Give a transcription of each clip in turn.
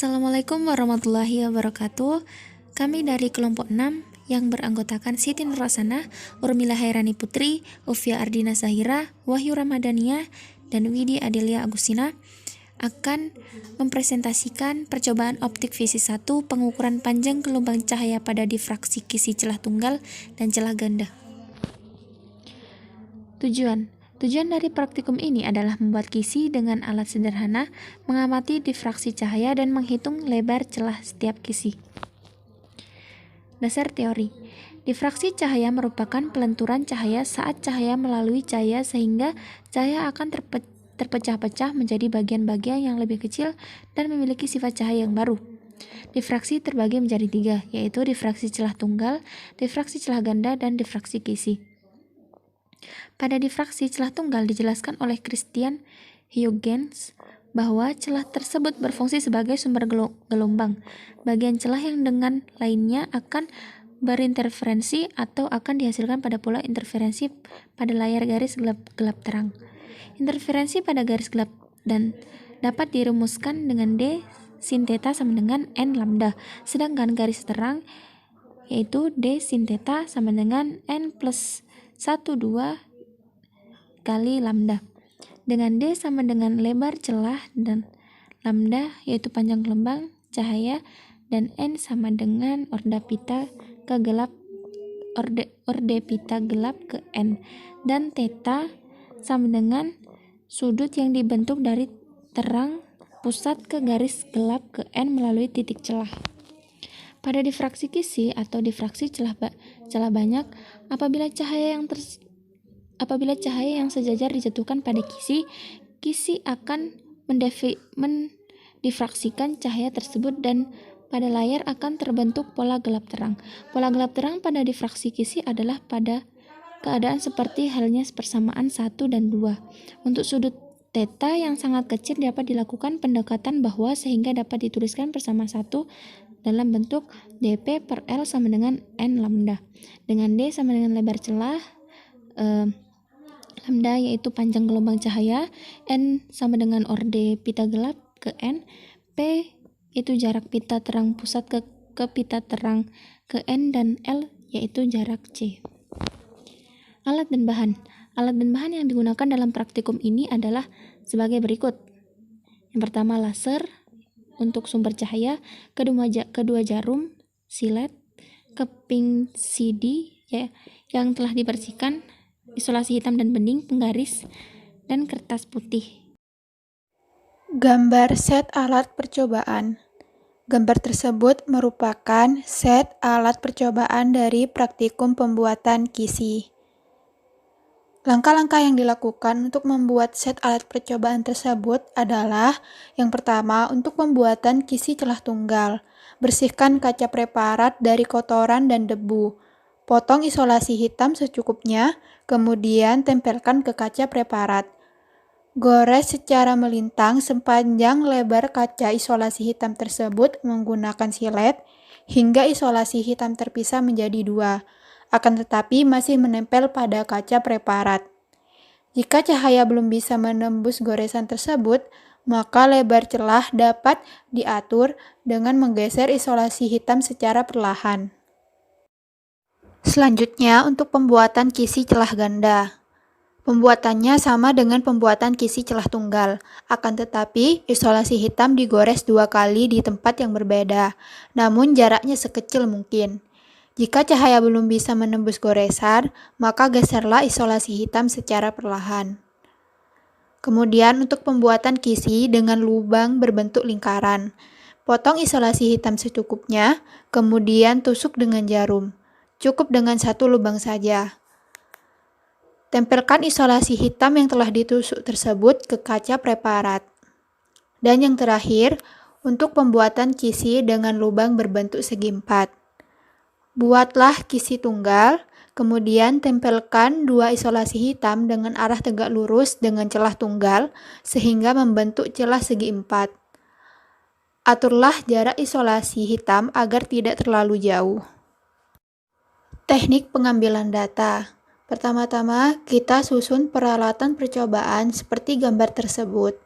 Assalamualaikum warahmatullahi wabarakatuh. Kami dari kelompok 6 yang beranggotakan Siti Nurrasana, Urmila Hairani Putri, Ufia Ardina Zahira, Wahyu Ramadhania, dan Widi Adelia Agustina akan mempresentasikan percobaan optik visi 1 pengukuran panjang gelombang cahaya pada difraksi kisi celah tunggal dan celah ganda. Tujuan dari praktikum ini adalah membuat kisi dengan alat sederhana, mengamati difraksi cahaya dan menghitung lebar celah setiap kisi. Dasar teori. Difraksi cahaya merupakan pelenturan cahaya saat cahaya melalui cahaya sehingga cahaya akan terpecah-pecah menjadi bagian-bagian yang lebih kecil dan memiliki sifat cahaya yang baru. Difraksi terbagi menjadi 3, yaitu difraksi celah tunggal, difraksi celah ganda, dan difraksi kisi. Pada difraksi celah tunggal dijelaskan oleh Christian Huygens bahwa celah tersebut berfungsi sebagai sumber gelombang. Bagian celah yang dengan lainnya akan berinterferensi atau akan dihasilkan pada pola interferensi pada layar garis gelap terang. Interferensi pada garis gelap dan dapat dirumuskan dengan D sin theta sama dengan N lambda, sedangkan garis terang yaitu D sin theta sama dengan N plus 1/2 kali lambda, dengan D sama dengan lebar celah dan lambda yaitu panjang gelombang cahaya, dan N sama dengan orde pita gelap ke N, dan theta sama dengan sudut yang dibentuk dari terang pusat ke garis gelap ke N melalui titik celah. Pada difraksi kisi atau difraksi celah banyak, apabila cahaya yang sejajar dijatuhkan pada kisi akan mendifraksikan cahaya tersebut dan pada layar akan terbentuk pola gelap terang. Pola gelap terang pada difraksi kisi adalah pada keadaan seperti halnya persamaan 1 dan 2. Untuk sudut theta yang sangat kecil dapat dilakukan pendekatan bahwa sehingga dapat dituliskan bersama 1 dalam bentuk dP per L sama dengan N lambda, dengan D sama dengan lebar celah, lambda yaitu panjang gelombang cahaya, N sama dengan orde pita gelap ke N, P itu jarak pita terang pusat ke pita terang ke N, dan L yaitu jarak C. Alat dan bahan yang digunakan dalam praktikum ini adalah sebagai berikut. Yang pertama laser untuk sumber cahaya, kedua jarum, silet, keping CD yang telah dibersihkan, isolasi hitam dan bening, penggaris, dan kertas putih. Gambar set alat percobaan. Gambar tersebut merupakan set alat percobaan dari praktikum pembuatan kisi. Langkah-langkah yang dilakukan untuk membuat set alat percobaan tersebut adalah: yang pertama, untuk pembuatan kisi celah tunggal. Bersihkan kaca preparat dari kotoran dan debu. Potong isolasi hitam secukupnya, kemudian tempelkan ke kaca preparat. Gores secara melintang sepanjang lebar kaca isolasi hitam tersebut menggunakan silet hingga isolasi hitam terpisah menjadi 2, akan tetapi masih menempel pada kaca preparat. Jika cahaya belum bisa menembus goresan tersebut, maka lebar celah dapat diatur dengan menggeser isolasi hitam secara perlahan. Selanjutnya, untuk pembuatan kisi celah ganda. Pembuatannya sama dengan pembuatan kisi celah tunggal, akan tetapi isolasi hitam digores 2 kali di tempat yang berbeda, namun jaraknya sekecil mungkin. Jika cahaya belum bisa menembus goresan, maka geserlah isolasi hitam secara perlahan. Kemudian untuk pembuatan kisi dengan lubang berbentuk lingkaran. Potong isolasi hitam secukupnya, kemudian tusuk dengan jarum. Cukup dengan 1 lubang saja. Tempelkan isolasi hitam yang telah ditusuk tersebut ke kaca preparat. Dan yang terakhir, untuk pembuatan kisi dengan lubang berbentuk segi 4. Buatlah kisi tunggal, kemudian tempelkan 2 isolasi hitam dengan arah tegak lurus dengan celah tunggal sehingga membentuk celah segi 4. Aturlah jarak isolasi hitam agar tidak terlalu jauh. Teknik pengambilan data. Pertama-tama, kita susun peralatan percobaan seperti gambar tersebut.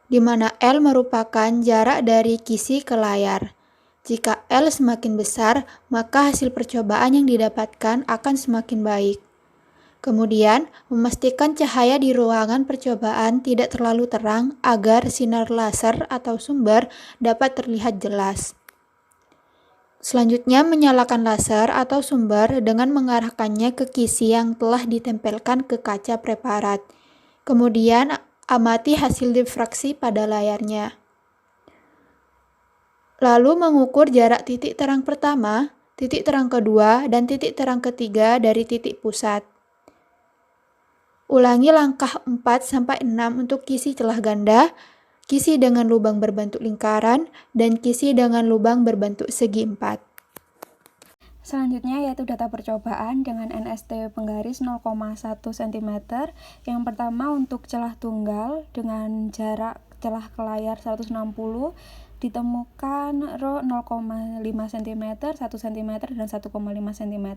di mana L merupakan jarak dari kisi ke layar. Jika L semakin besar, maka hasil percobaan yang didapatkan akan semakin baik. Kemudian, memastikan cahaya di ruangan percobaan tidak terlalu terang agar sinar laser atau sumber dapat terlihat jelas. Selanjutnya, menyalakan laser atau sumber dengan mengarahkannya ke kisi yang telah ditempelkan ke kaca preparat. Kemudian, amati hasil difraksi pada layarnya. Lalu mengukur jarak titik terang pertama, titik terang kedua, dan titik terang ketiga dari titik pusat. Ulangi langkah 4-6 untuk kisi celah ganda, kisi dengan lubang berbentuk lingkaran, dan kisi dengan lubang berbentuk segi 4. Selanjutnya yaitu data percobaan dengan NST penggaris 0,1 cm. Yang pertama untuk celah tunggal dengan jarak celah ke layar 160 ditemukan rho 0,5 cm, 1 cm, dan 1,5 cm.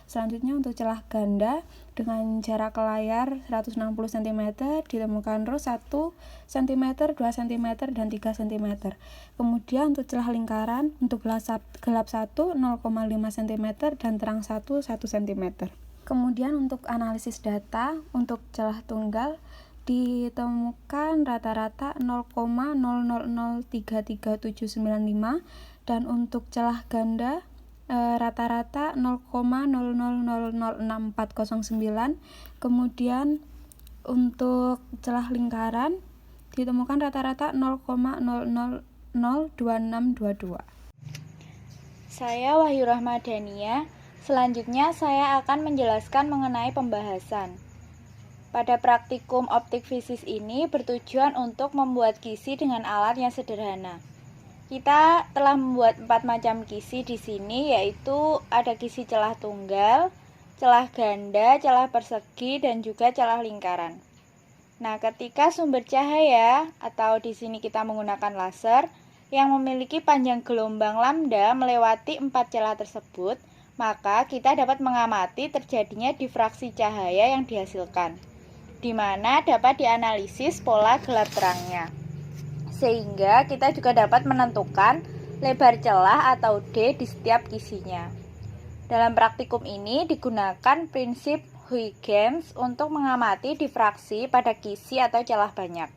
Selanjutnya untuk celah ganda dengan jarak ke layar 160 cm ditemukan rho 1 cm, 2 cm, dan 3 cm. Kemudian untuk celah lingkaran untuk gelap 1 0,5 cm dan terang 1 cm. Kemudian untuk analisis data untuk celah tunggal ditemukan rata-rata 0,00033795 dan untuk celah ganda rata-rata 0,000649. Kemudian untuk celah lingkaran ditemukan rata-rata 0,0002622. Saya Wahyu Rahmadania. Selanjutnya saya akan menjelaskan mengenai pembahasan. Pada praktikum optik fisis ini bertujuan untuk membuat kisi dengan alat yang sederhana. Kita telah membuat 4 macam kisi di sini, yaitu ada kisi celah tunggal, celah ganda, celah persegi, dan juga celah lingkaran. Nah, ketika sumber cahaya atau di sini kita menggunakan laser yang memiliki panjang gelombang lambda melewati 4 celah tersebut, maka kita dapat mengamati terjadinya difraksi cahaya yang dihasilkan, di mana dapat dianalisis pola gelap terangnya. Sehingga kita juga dapat menentukan lebar celah atau D di setiap kisinya. Dalam praktikum ini digunakan prinsip Huygens untuk mengamati difraksi pada kisi atau celah banyak.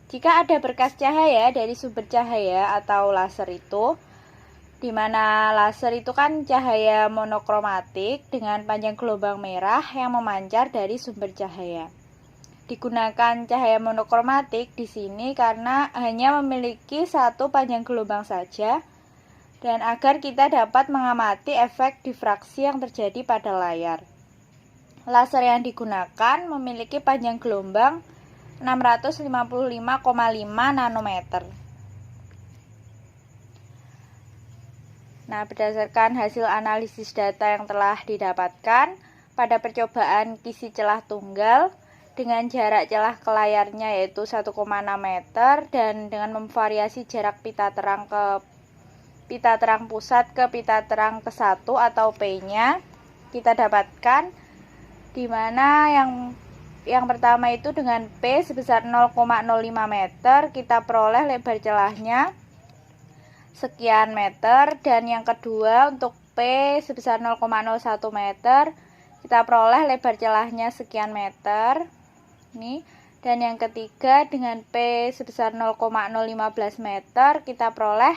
Jika ada berkas cahaya dari sumber cahaya atau laser itu, di mana laser itu kan cahaya monokromatik dengan panjang gelombang merah yang memancar dari sumber cahaya. Digunakan cahaya monokromatik di sini karena hanya memiliki satu panjang gelombang saja dan agar kita dapat mengamati efek difraksi yang terjadi pada layar. Laser yang digunakan memiliki panjang gelombang 655,5 nanometer. Nah, berdasarkan hasil analisis data yang telah didapatkan pada percobaan kisi celah tunggal dengan jarak celah ke layarnya yaitu 1,6 meter dan dengan memvariasi jarak pita terang pusat ke pita terang ke-1 atau P-nya, kita dapatkan di mana yang pertama itu dengan P sebesar 0,05 meter kita peroleh lebar celahnya sekian meter, dan yang kedua untuk P sebesar 0,01 meter kita peroleh lebar celahnya sekian meter. Dan yang ketiga dengan P sebesar 0,015 meter kita peroleh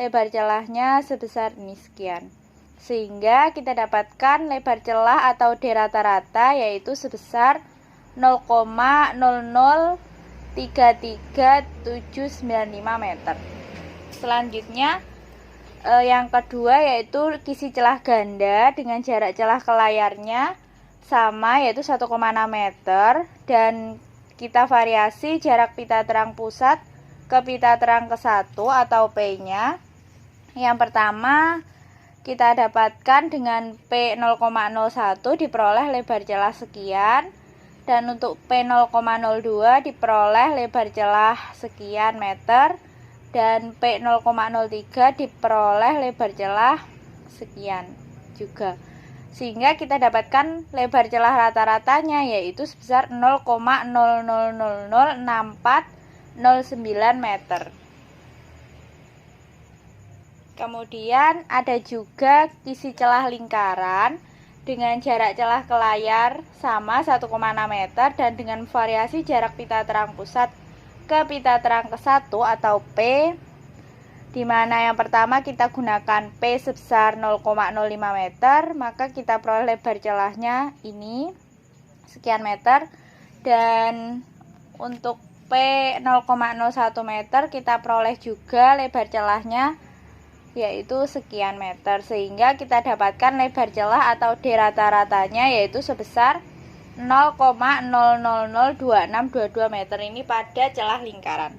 lebar celahnya sebesar ini sekian. Sehingga kita dapatkan lebar celah atau D rata-rata yaitu sebesar 0,00339795 meter. Selanjutnya yang kedua yaitu kisi celah ganda dengan jarak celah ke layarnya sama yaitu 1,6 meter dan kita variasi jarak pita terang pusat ke pita terang ke-1 atau P-nya. Yang pertama kita dapatkan dengan P 0,01 diperoleh lebar celah sekian, dan untuk P 0,02 diperoleh lebar celah sekian meter, dan P 0,03 diperoleh lebar celah sekian juga. Sehingga kita dapatkan lebar celah rata-ratanya yaitu sebesar 0,00064 meter. Kemudian ada juga kisi celah lingkaran dengan jarak celah ke layar sama 1,6 meter dan dengan variasi jarak pita terang pusat ke pita terang ke-1 atau P, di mana yang pertama kita gunakan P sebesar 0,05 meter, maka kita peroleh lebar celahnya ini sekian meter, dan untuk P 0,01 meter kita peroleh juga lebar celahnya yaitu sekian meter, sehingga kita dapatkan lebar celah atau D rata-ratanya yaitu sebesar 0,0002622 meter ini pada celah lingkaran.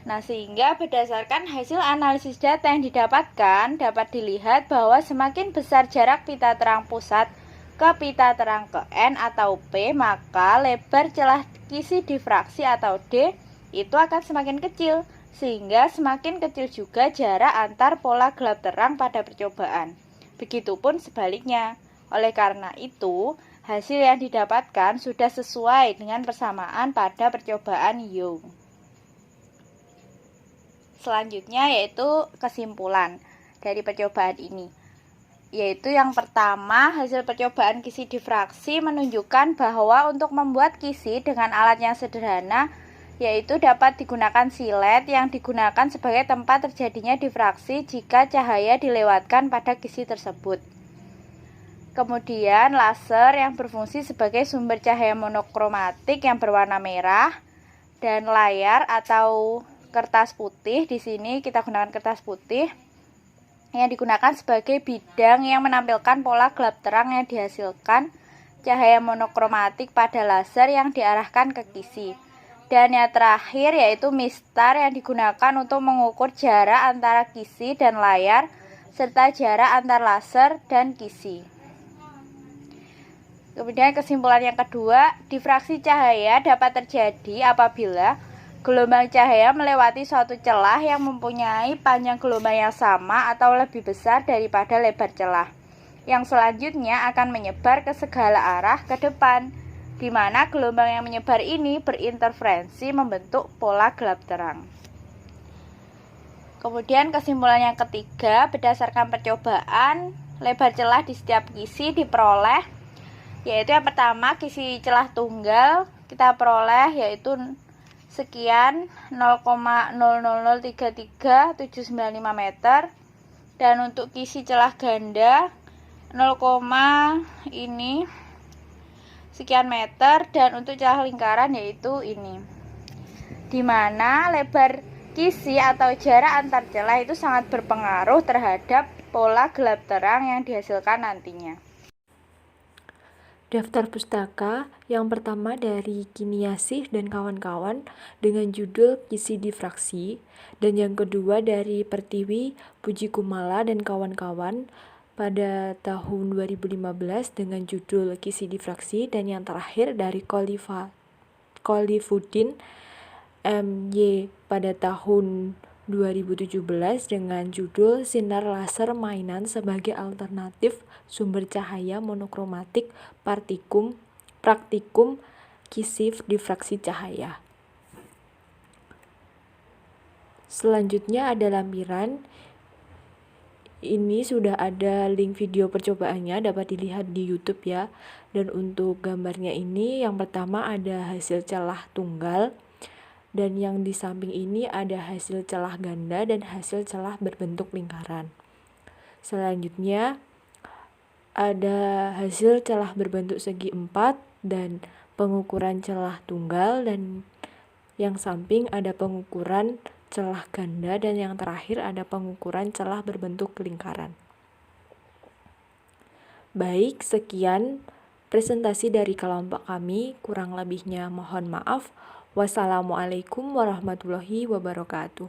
Nah, sehingga berdasarkan hasil analisis data yang didapatkan dapat dilihat bahwa semakin besar jarak pita terang pusat ke pita terang ke N atau P, maka lebar celah kisi difraksi atau D itu akan semakin kecil, sehingga semakin kecil juga jarak antar pola gelap terang pada percobaan. Begitupun sebaliknya. Oleh karena itu, hasil yang didapatkan sudah sesuai dengan persamaan pada percobaan Young. Selanjutnya yaitu kesimpulan dari percobaan ini. Yaitu yang pertama, hasil percobaan kisi difraksi menunjukkan bahwa untuk membuat kisi dengan alat yang sederhana yaitu dapat digunakan silet yang digunakan sebagai tempat terjadinya difraksi jika cahaya dilewatkan pada kisi tersebut. Kemudian laser yang berfungsi sebagai sumber cahaya monokromatik yang berwarna merah, dan layar atau kertas putih, di sini kita gunakan kertas putih yang digunakan sebagai bidang yang menampilkan pola gelap terang yang dihasilkan cahaya monokromatik pada laser yang diarahkan ke kisi. Dan yang terakhir yaitu mistar yang digunakan untuk mengukur jarak antara kisi dan layar serta jarak antar laser dan kisi. Kemudian kesimpulan yang kedua, difraksi cahaya dapat terjadi apabila gelombang cahaya melewati suatu celah yang mempunyai panjang gelombang yang sama atau lebih besar daripada lebar celah, yang selanjutnya akan menyebar ke segala arah ke depan, di mana gelombang yang menyebar ini berinterferensi membentuk pola gelap terang. Kemudian kesimpulan yang ketiga, berdasarkan percobaan, lebar celah di setiap kisi diperoleh, yaitu yang pertama kisi celah tunggal kita peroleh yaitu sekian 0,003379 meter, dan untuk kisi celah ganda 0, ini sekian meter, dan untuk celah lingkaran yaitu ini, di mana lebar kisi atau jarak antar celah itu sangat berpengaruh terhadap pola gelap terang yang dihasilkan nantinya. Daftar pustaka yang pertama dari Kiniasih dan kawan-kawan dengan judul Kisi Difraksi, dan yang kedua dari Pertiwi, Puji Kumala dan kawan-kawan pada tahun 2015 dengan judul Kisi Difraksi, dan yang terakhir dari Kholifuddin MY pada tahun 2017 dengan judul Sinar Laser Mainan sebagai Alternatif Sumber Cahaya Monokromatik Praktikum Kisi Difraksi Cahaya. Selanjutnya ada lampiran. Ini sudah ada link video percobaannya, dapat dilihat di YouTube ya. Dan untuk gambarnya ini, yang pertama ada hasil celah tunggal, dan yang di samping ini ada hasil celah ganda dan hasil celah berbentuk lingkaran. Selanjutnya ada hasil celah berbentuk segi 4 dan pengukuran celah tunggal, dan yang samping ada pengukuran celah ganda, dan yang terakhir ada pengukuran celah berbentuk lingkaran. Baik, sekian presentasi dari kelompok kami, kurang lebihnya mohon maaf. Wassalamualaikum warahmatullahi wabarakatuh.